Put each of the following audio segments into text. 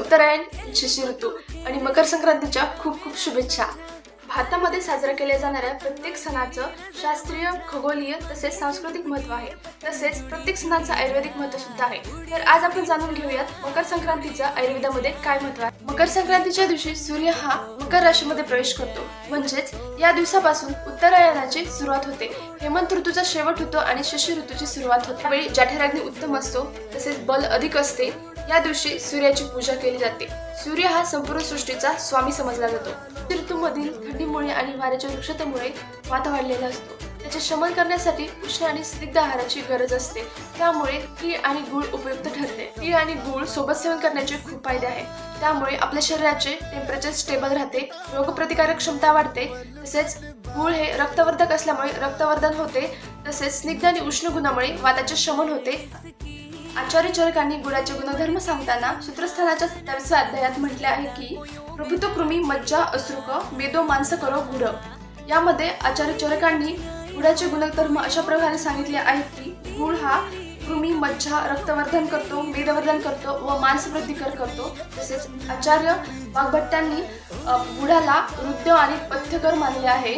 उत्तरायण, शिशिर ऋतू आणि मकर संक्रांतीच्या खूप खूप शुभेच्छा। भारतामध्ये साजरा केल्या जाणाऱ्या प्रत्येक सणाचं शास्त्रीय, खगोलीय तसेच सांस्कृतिक महत्त्व आहे। तसेच प्रत्येक सणाचं आयुर्वेदिक महत्त्व सुद्धा आहे। तर आज आपण जाणून घेऊयात मकर संक्रांतीचं आयुर्वेदामध्ये काय महत्त्व आहे। मकर संक्रांतीच्या दिवशी सूर्य हा मकर राशीमध्ये प्रवेश करतो, म्हणजेच या दिवसापासून उत्तरायणाची सुरुवात होते। हेमंत ऋतूचा शेवट होतो आणि शिशिर ऋतूची सुरुवात होते। त्यावेळी जठराग्नी उत्तम असतो, तसेच बल अधिक असते। या दिवशी सूर्याची पूजा केली जाते। सूर्य हा संपूर्ण सृष्टीचा स्वामी समजला जातो। ऋतूमधील थंडीमुळे आणि वाऱ्याच्या वृक्षतेमुळे वात वाढलेला असतो। त्याचे शमन करण्यासाठी उष्ण आणि स्निग्ध आहाराची गरज असते। त्यामुळे तीळ आणि गूळ उपयुक्त ठरते। तीळ आणि गूळ सोबत सेवन करण्याचे खूप फायदे आहेत। त्यामुळे आपल्या शरीराचे टेम्परेचर स्टेबल राहते, रोगप्रतिकारक क्षमता वाढते। तसेच गूळ हे रक्तवर्धक असल्यामुळे रक्तवर्धन होते। तसेच स्निग्ध आणि उष्ण गुणामुळे वाताचे शमन होते। आचार्य चरकांनी गुळाचे गुणधर्म सांगताना सूत्रस्थानाच्या 27व्या अध्यायात म्हटले आहे की प्रभुतो कृमी मज्जा असृक मेदो मांस करो गुड। यामध्ये आचार्य चरकांनी गुळाचे गुणधर्म अशा प्रकारे सांगितले आहेत की गुळ हा कृमी मज्जा रक्तवर्धन करतो, मेदवर्धन करतो व मांसवृद्धिकर करतो। तसेच आचार्य वाग्भट्टांनी गुळाला वृद्ध आणि पथ्यकर मानले आहे।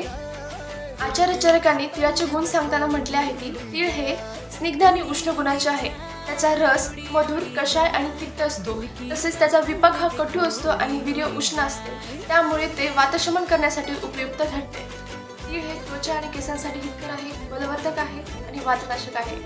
आचार्य चरकांनी तिळाचे गुण सांगताना म्हटले आहे की तीळ हे स्निग्ध आणि उष्ण गुणाचे आहे। त्याचा रस मधुर, कषाय आणि तिक्त असतो। तसेच त्याचा विपाक हा कटू असतो आणि वीर्य उष्ण असते। त्यामुळे ते वातशमन करण्यासाठी उपयुक्त ठरते। तीळ हे त्वचा आणि केसांसाठी हितकर आहे, बलवर्धक आहे आणि वातनाशक आहे।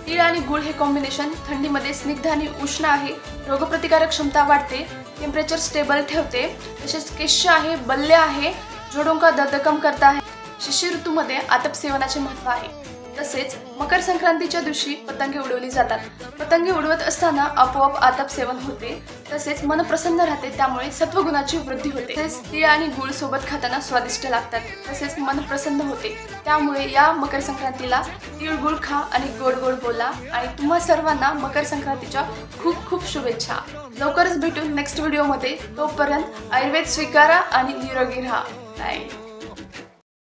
तीळ आणि गुळ हे कॉम्बिनेशन थंडीमध्ये स्निग्ध आणि उष्ण आहे, रोगप्रतिकारक क्षमता वाढते, टेम्परेचर स्टेबल ठेवते। तसेच केश्य आहे, बल्य आहे, जोडों का दर्द कम करता है। शिशिर ऋतूमध्ये आतप सेवनाचे महत्त्व आहे। तसेच मकर संक्रांतीच्या दिवशी पतंगे उडवली जातात। पतंगे उडवत असताना आपोआप आतप सेवन होते। तसेच मन प्रसन्न राहते, त्यामुळे सत्वगुणाची वृद्धी होते। तसेच तीळ आणि गूळ सोबत खाताना स्वादिष्ट लागतात, तसेच मन प्रसन्न होते। त्यामुळे या मकर संक्रांतीला तीळ गुळ खा आणि गोड गोड बोला। आणि तुम्हा सर्वांना मकर संक्रांतीच्या खूप खूप शुभेच्छा। लवकरच भेटू नेक्स्ट व्हिडिओमध्ये। तोपर्यंत आयुर्वेद स्वीकारा आणि निरोगी राहा। बाय।